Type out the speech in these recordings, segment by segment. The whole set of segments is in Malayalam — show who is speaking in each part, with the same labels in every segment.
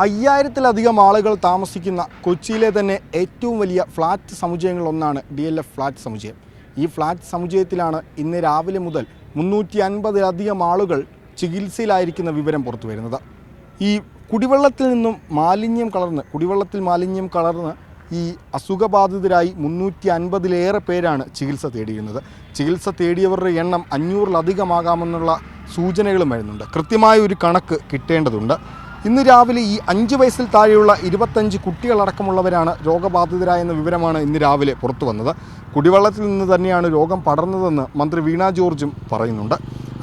Speaker 1: 5000-ലധികം ആളുകൾ താമസിക്കുന്ന കൊച്ചിയിലെ തന്നെ ഏറ്റവും വലിയ ഫ്ലാറ്റ് സമുച്ചയങ്ങളിലൊന്നാണ് DLF ഫ്ലാറ്റ് സമുച്ചയം. ഈ ഫ്ലാറ്റ് സമുച്ചയത്തിലാണ് ഇന്ന് രാവിലെ മുതൽ 350-ലധികം ആളുകൾ ചികിത്സയിലായിരിക്കുന്ന വിവരം പുറത്തു വരുന്നത്. ഈ കുടിവെള്ളത്തിൽ മാലിന്യം കലർന്ന് ഈ അസുഖബാധിതരായി 350-ലേറെ പേരാണ് ചികിത്സ തേടിയിരുന്നത്. ചികിത്സ തേടിയവരുടെ എണ്ണം 500-ലധികമാകാമെന്നുള്ള സൂചനകളും വരുന്നുണ്ട്. കൃത്യമായ ഒരു കണക്ക് കിട്ടേണ്ടതുണ്ട്. ഇന്ന് രാവിലെ ഈ 5 വയസ്സിൽ താഴെയുള്ള 25 കുട്ടികളടക്കമുള്ളവരാണ് രോഗബാധിതരായെന്ന വിവരമാണ് ഇന്ന് രാവിലെ പുറത്തു വന്നത്. കുടിവെള്ളത്തിൽ നിന്ന് തന്നെയാണ് രോഗം പടർന്നതെന്ന് മന്ത്രി വീണ ജോർജും പറയുന്നുണ്ട്.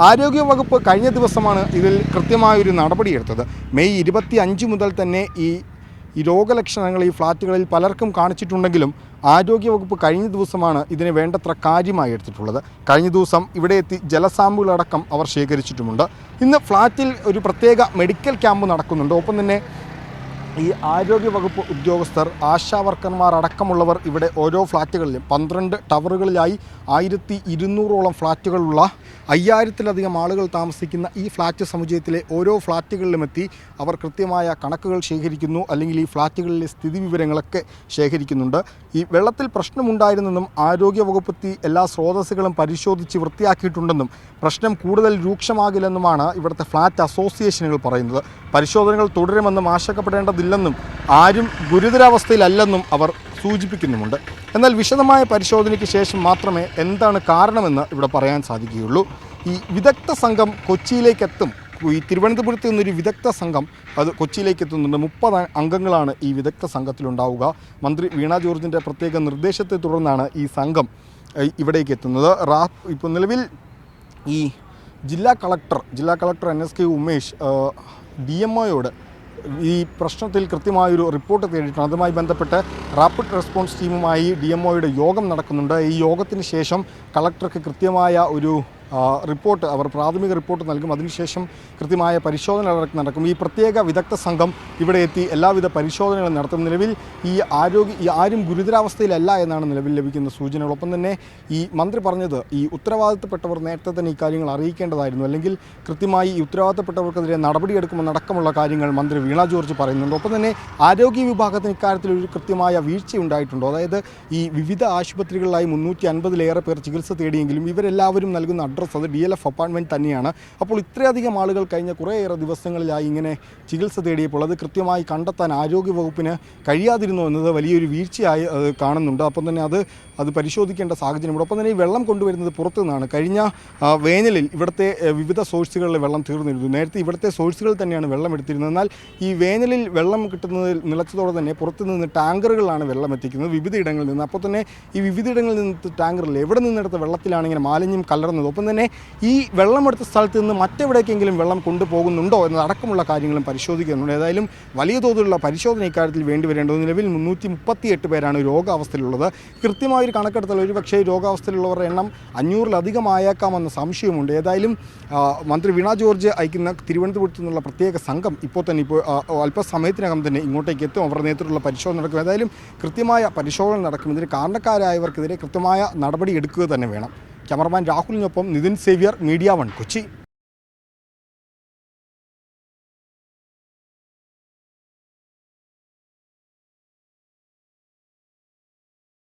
Speaker 1: ആരോഗ്യവകുപ്പ് കഴിഞ്ഞ ദിവസമാണ് ഇതിൽ കൃത്യമായൊരു നടപടിയെടുത്തത്. മെയ് 25 മുതൽ തന്നെ ഈ രോഗലക്ഷണങ്ങൾ ഈ ഫ്ലാറ്റുകളിൽ പലർക്കും കാണിച്ചിട്ടുണ്ടെങ്കിലും ആരോഗ്യവകുപ്പ് കഴിഞ്ഞ ദിവസമാണ് ഇതിനെ വേണ്ടത്ര കാര്യമായി എടുത്തിട്ടുള്ളത്. കഴിഞ്ഞ ദിവസം ഇവിടെ എത്തി ജലസാമ്പിളടക്കം അവർ ശേഖരിച്ചിട്ടുമുണ്ട്. ഇന്ന് ഫ്ലാറ്റിൽ ഒരു പ്രത്യേക മെഡിക്കൽ ക്യാമ്പ് നടക്കുന്നുണ്ട്. ഒപ്പം തന്നെ ഈ ആരോഗ്യവകുപ്പ് ഉദ്യോഗസ്ഥർ, ആശാ വർക്കർമാർ അടക്കമുള്ളവർ ഇവിടെ ഓരോ ഫ്ലാറ്റുകളിലും 12 ടവറുകളിലായി 1200ഓളം ഫ്ലാറ്റുകളുള്ള 5000-ലധികം ആളുകൾ താമസിക്കുന്ന ഈ ഫ്ലാറ്റ് സമുച്ചയത്തിലെ ഓരോ ഫ്ലാറ്റുകളിലും എത്തി അവർ കൃത്യമായ കണക്കുകൾ ശേഖരിക്കുന്നു, അല്ലെങ്കിൽ ഈ ഫ്ലാറ്റുകളിലെ സ്ഥിതിവിവരങ്ങളൊക്കെ ശേഖരിക്കുന്നുണ്ട്. ഈ വെള്ളത്തിൽ പ്രശ്നമുണ്ടായിരുന്നെന്നും ആരോഗ്യവകുപ്പെത്തി എല്ലാ സ്രോതസ്സുകളും പരിശോധിച്ച് വൃത്തിയാക്കിയിട്ടുണ്ടെന്നും പ്രശ്നം കൂടുതൽ രൂക്ഷമാകില്ലെന്നുമാണ് ഇവിടുത്തെ ഫ്ലാറ്റ് അസോസിയേഷനുകൾ പറയുന്നത്. പരിശോധനകൾ തുടരുമെന്നും ആശങ്കപ്പെടേണ്ടതില്ലെന്നും ആരും ഗുരുതരാവസ്ഥയിലല്ലെന്നും അവർ സൂചിപ്പിക്കുന്നുമുണ്ട്. എന്നാൽ വിശദമായ പരിശോധനയ്ക്ക് ശേഷം മാത്രമേ എന്താണ് കാരണമെന്ന് ഇവിടെ പറയാൻ സാധിക്കുകയുള്ളൂ. ഈ വിദഗ്ധ സംഘം കൊച്ചിയിലേക്ക് എത്തും. ഈ തിരുവനന്തപുരത്ത് നിന്നൊരു വിദഗ്ധ സംഘം അത് കൊച്ചിയിലേക്ക് എത്തുന്നുണ്ട്. 30 അംഗങ്ങളാണ് ഈ വിദഗ്ധ സംഘത്തിലുണ്ടാവുക. മന്ത്രി വീണ ജോർജിൻ്റെ പ്രത്യേക നിർദ്ദേശത്തെ തുടർന്നാണ് ഈ സംഘം ഇവിടേക്ക് എത്തുന്നത്. ഇപ്പോൾ നിലവിൽ ഈ ജില്ലാ കളക്ടർ NSK ഉമേഷ് DMOയോട് ഈ പ്രശ്നത്തിൽ കൃത്യമായൊരു റിപ്പോർട്ട് തേടിയിട്ടുണ്ട്. അതുമായി ബന്ധപ്പെട്ട് റാപ്പിഡ് റെസ്പോൺസ് ടീമുമായി DMOയുടെ യോഗം നടക്കുന്നുണ്ട്. ഈ യോഗത്തിന് ശേഷം കളക്ടർക്ക് കൃത്യമായ ഒരു പ്രാഥമിക റിപ്പോർട്ട് നൽകും. അതിനുശേഷം കൃത്യമായ പരിശോധന നടക്കും. ഈ പ്രത്യേക വിദഗ്ധ സംഘം ഇവിടെ എത്തി എല്ലാവിധ പരിശോധനകളും നടത്തും. നിലവിൽ ആരും ഗുരുതരാവസ്ഥയിലല്ല എന്നാണ് നിലവിൽ ലഭിക്കുന്ന സൂചനകൾ. ഒപ്പം തന്നെ ഈ മന്ത്രി പറഞ്ഞത് ഈ ഉത്തരവാദിത്തപ്പെട്ടവർ നേരത്തെ തന്നെ ഈ കാര്യങ്ങൾ അറിയിക്കേണ്ടതായിരുന്നു, അല്ലെങ്കിൽ കൃത്യമായി ഈ ഉത്തരവാദിത്തപ്പെട്ടവർക്കെതിരെ നടപടിയെടുക്കുമെന്നടക്കമുള്ള കാര്യങ്ങൾ മന്ത്രി വീണ ജോർജ് പറയുന്നുണ്ട്. ഒപ്പം തന്നെ ആരോഗ്യ വിഭാഗത്തിന് ഇക്കാര്യത്തിൽ ഒരു കൃത്യമായ വീഴ്ചയുണ്ടായിട്ടുണ്ടോ? അതായത് ഈ വിവിധ ആശുപത്രികളിലായി 350-ലേറെ പേർ ചികിത്സ തേടിയെങ്കിലും ഇവരെല്ലാവരും നൽകുന്ന അഡ്രസ്സ് അത് DLF അപ്പാർട്ട്മെൻറ്റ് തന്നെയാണ്. അപ്പോൾ ഇത്രയധികം ആളുകൾ കഴിഞ്ഞ കുറേയേറെ ദിവസങ്ങളിലായി ഇങ്ങനെ ചികിത്സ തേടിയപ്പോൾ അത് കൃത്യമായി കണ്ടെത്താൻ ആരോഗ്യവകുപ്പിന് കഴിയാതിരുന്നു എന്നത് വലിയൊരു വീഴ്ചയായി കാണുന്നുണ്ട്. അപ്പം തന്നെ അത് പരിശോധിക്കേണ്ട സാഹചര്യമുണ്ട്. ഒപ്പം തന്നെ ഈ വെള്ളം കൊണ്ടുവരുന്നത് പുറത്തു നിന്നാണ്. കഴിഞ്ഞ വേനലിൽ ഇവിടുത്തെ വിവിധ സോഴ്സുകളിൽ വെള്ളം തീർന്നിരുന്നു. നേരത്തെ ഇവിടുത്തെ സോഴ്സുകളിൽ തന്നെയാണ് വെള്ളം എടുത്തിരുന്നത്. എന്നാൽ ഈ വേനലിൽ വെള്ളം കിട്ടുന്നതിൽ നിലച്ചതോടെ തന്നെ പുറത്തുനിന്ന് ടാങ്കറുകളിലാണ് വെള്ളം എത്തിക്കുന്നത് വിവിധയിടങ്ങളിൽ നിന്ന്. അപ്പോൾ തന്നെ ഈ വിവിധയിടങ്ങളിൽ നിന്ന് ടാങ്കറിൽ എവിടെ നിന്നെടുത്ത വെള്ളത്തിലാണ് ഇങ്ങനെ മാലിന്യം കലർന്നത്. ഒപ്പം തന്നെ ഈ വെള്ളമെടുത്ത സ്ഥലത്ത് നിന്ന് മറ്റെവിടേക്കെങ്കിലും വെള്ളം കൊണ്ടുപോകുന്നുണ്ടോ എന്നതടക്കമുള്ള കാര്യങ്ങളും പരിശോധിക്കുന്നുണ്ട്. ഏതായാലും വലിയ തോതിലുള്ള പരിശോധന ഇക്കാര്യത്തിൽ വേണ്ടിവരേണ്ടത്. നിലവിൽ 338 പേരാണ് രോഗാവസ്ഥയിലുള്ളത്. കൃത്യമായൊരു കണക്കെടുത്താൽ ഒരുപക്ഷേ രോഗാവസ്ഥയിലുള്ളവരുടെ എണ്ണം 500-ലധികമായേക്കാമെന്ന സംശയമുണ്ട്. ഏതായാലും മന്ത്രി വീണ ജോർജ് അയക്കുന്ന തിരുവനന്തപുരത്തു നിന്നുള്ള പ്രത്യേക സംഘം ഇപ്പോൾ അല്പസമയത്തിനകം തന്നെ ഇങ്ങോട്ടേക്ക് എത്തും. അവരുടെ നേതൃത്വത്തിലുള്ള പരിശോധന നടക്കും. ഏതായാലും കൃത്യമായ പരിശോധന നടക്കും. ഇതിന് കാരണക്കാരായവർക്കെതിരെ കൃത്യമായ നടപടി എടുക്കുക തന്നെ വേണം. ക്യാമറമാൻ രാഹുലിനൊപ്പം നിതിൻ സേവ്യർ, മീഡിയ 1 കൊച്ചി.